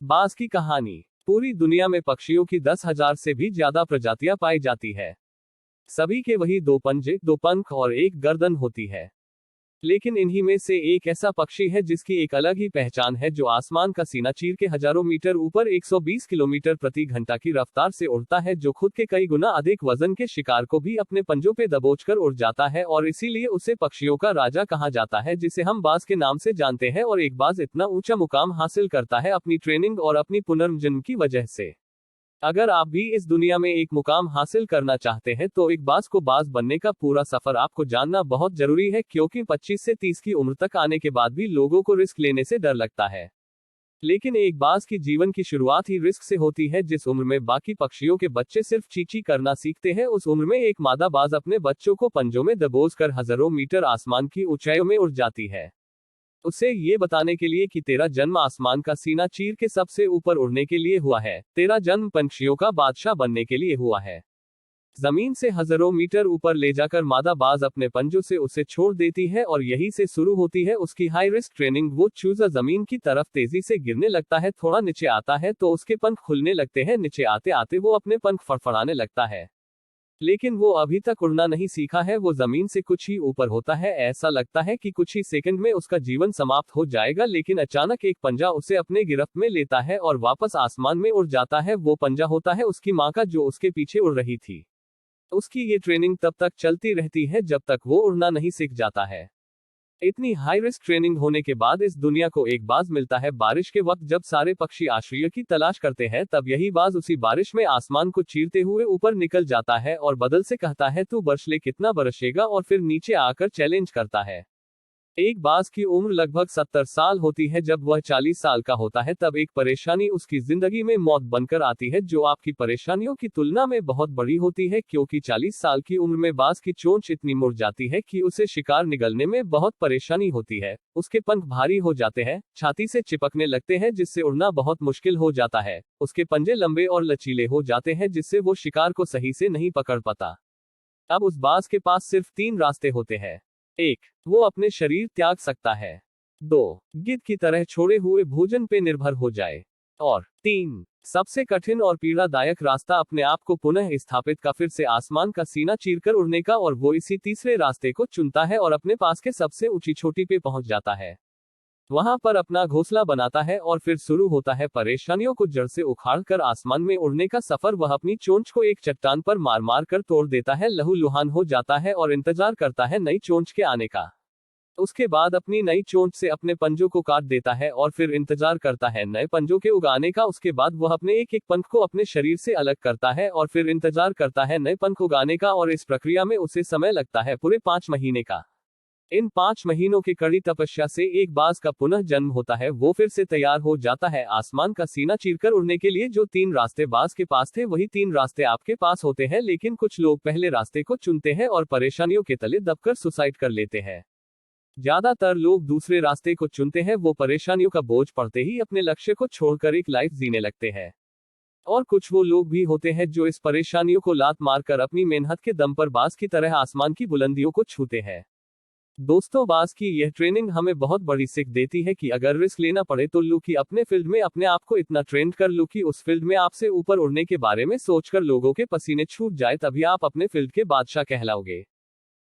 बाज की कहानी। पूरी दुनिया में पक्षियों की 10,000 से भी ज्यादा प्रजातियां पाई जाती है। सभी के वही दो पंजे, दो पंख और एक गर्दन होती है। लेकिन इन्हीं में से एक ऐसा पक्षी है जिसकी एक अलग ही पहचान है, जो आसमान का सीना चीर के हजारों मीटर ऊपर 120 किलोमीटर प्रति घंटा की रफ्तार से उड़ता है, जो खुद के कई गुना अधिक वजन के शिकार को भी अपने पंजों पे दबोचकर उड़ जाता है, और इसीलिए उसे पक्षियों का राजा कहा जाता है, जिसे हम बाज के नाम से जानते हैं। और एक बाज इतना ऊंचा मुकाम हासिल करता है अपनी ट्रेनिंग और अपनी पुनर्जन्म की वजह से। अगर आप भी इस दुनिया में एक मुकाम हासिल करना चाहते हैं तो एक बाज को बाज बनने का पूरा सफर आपको जानना बहुत जरूरी है, क्योंकि 25 से 30 की उम्र तक आने के बाद भी लोगों को रिस्क लेने से डर लगता है। लेकिन एक बाज की जीवन की शुरुआत ही रिस्क से होती है। जिस उम्र में बाकी पक्षियों के बच्चे सिर्फ चींची करना सीखते हैं, उस उम्र में एक मादा बाज अपने बच्चों को पंजों में दबोचकर हजारों मीटर आसमान की ऊंचाइयों में उड़ जाती है, उसे ये बताने के लिए कि तेरा जन्म आसमान का सीना चीर के सबसे ऊपर उड़ने के लिए हुआ है, तेरा जन्म पंछियों का बादशाह बनने के लिए हुआ है। जमीन से हजारों मीटर ऊपर ले जाकर मादा बाज अपने पंजों से उसे छोड़ देती है, और यहीं से शुरू होती है उसकी हाई रिस्क ट्रेनिंग। वो चूजा जमीन की तरफ तेजी से गिरने लगता है, थोड़ा नीचे आता है तो उसके पंख खुलने लगते हैं, नीचे आते आते वो अपने पंख फड़फड़ाने लगता है। लेकिन वो अभी तक उड़ना नहीं सीखा है, वो जमीन से कुछ ही ऊपर होता है। ऐसा लगता है कि कुछ ही सेकंड में उसका जीवन समाप्त हो जाएगा, लेकिन अचानक एक पंजा उसे अपने गिरफ्त में लेता है और वापस आसमान में उड़ जाता है। वो पंजा होता है उसकी मां का, जो उसके पीछे उड़ रही थी। उसकी ये ट्रेनिंग तब तक चलती रहती है जब तक वो उड़ना नहीं सीख जाता है। इतनी हाई रिस्क ट्रेनिंग होने के बाद इस दुनिया को एक बाज मिलता है बारिश के वक्त, जब सारे पक्षी आश्रय की तलाश करते हैं। तब यही बाज उसी बारिश में आसमान को चीरते हुए ऊपर निकल जाता है और बदल से कहता है, तू बरस ले, कितना बरसेगा, और फिर नीचे आकर चैलेंज करता है। एक बाज की उम्र लगभग 70 साल होती है। जब वह 40 साल का होता है तब एक परेशानी उसकी जिंदगी में मौत बनकर आती है, जो आपकी परेशानियों की तुलना में बहुत बड़ी होती है, क्योंकि 40 साल की उम्र में बाज की चोंच इतनी मुड़ जाती है कि उसे शिकार निगलने में बहुत परेशानी होती है। उसके पंख भारी हो जाते हैं, छाती से चिपकने लगते हैं, जिससे उड़ना बहुत मुश्किल हो जाता है। उसके पंजे लंबे और लचीले हो जाते हैं, जिससे वो शिकार को सही से नहीं पकड़ पाता। अब उस बाज के पास सिर्फ 3 रास्ते होते हैं। 1. वो अपने शरीर त्याग सकता है। 2. गिद्ध की तरह छोड़े हुए भोजन पे निर्भर हो जाए। और 3. सबसे कठिन और पीड़ादायक रास्ता, अपने आप को पुनः स्थापित का, फिर से आसमान का सीना चीरकर उड़ने का। और वो इसी तीसरे रास्ते को चुनता है और अपने पास के सबसे ऊंची चोटी पे पहुंच जाता है। वहां पर अपना घोंसला बनाता है और फिर शुरू होता है परेशानियों को जड़ से उखाड़कर आसमान में उड़ने का सफर। वह अपनी चोंच को एक चट्टान पर मार मार कर तोड़ देता है, लहूलुहान हो जाता है और इंतजार करता है नई चोंच के आने का। उसके बाद अपनी नई चोंच से अपने पंजों को काट देता है और फिर इंतजार करता है नए पंजों के उगाने का। उसके बाद वह अपने एक एक पंख को अपने शरीर से अलग करता है और फिर इंतजार करता है नए पंख उगाने का, और इस प्रक्रिया में उसे समय लगता है पूरे 5 महीने का। इन 5 महीनों की कड़ी तपस्या से एक बाज का पुनः जन्म होता है। वो फिर से तैयार हो जाता है आसमान का सीना चीरकर उड़ने के लिए। जो 3 रास्ते बाज के पास थे, वही 3 रास्ते आपके पास होते हैं, लेकिन कुछ लोग पहले रास्ते को चुनते हैं और परेशानियों के तले दबकर सुसाइड कर लेते हैं। ज्यादातर लोग दूसरे रास्ते को चुनते हैं, वो परेशानियों का बोझ पड़ते ही अपने लक्ष्य को छोड़कर एक लाइफ जीने लगते हैं। और कुछ वो लोग भी होते हैं जो इस परेशानियों को लात मारकर अपनी मेहनत के दम पर बाज की तरह आसमान की बुलंदियों को छूते हैं। दोस्तों, बाज की यह ट्रेनिंग हमें बहुत बड़ी सीख देती है कि अगर रिस्क लेना पड़े तो लो कि अपने फील्ड में अपने आप को इतना ट्रेंड कर लो कि उस फील्ड में आपसे ऊपर उड़ने के बारे में सोचकर लोगों के पसीने छूट जाए, तभी आप अपने फील्ड के बादशाह कहलाओगे।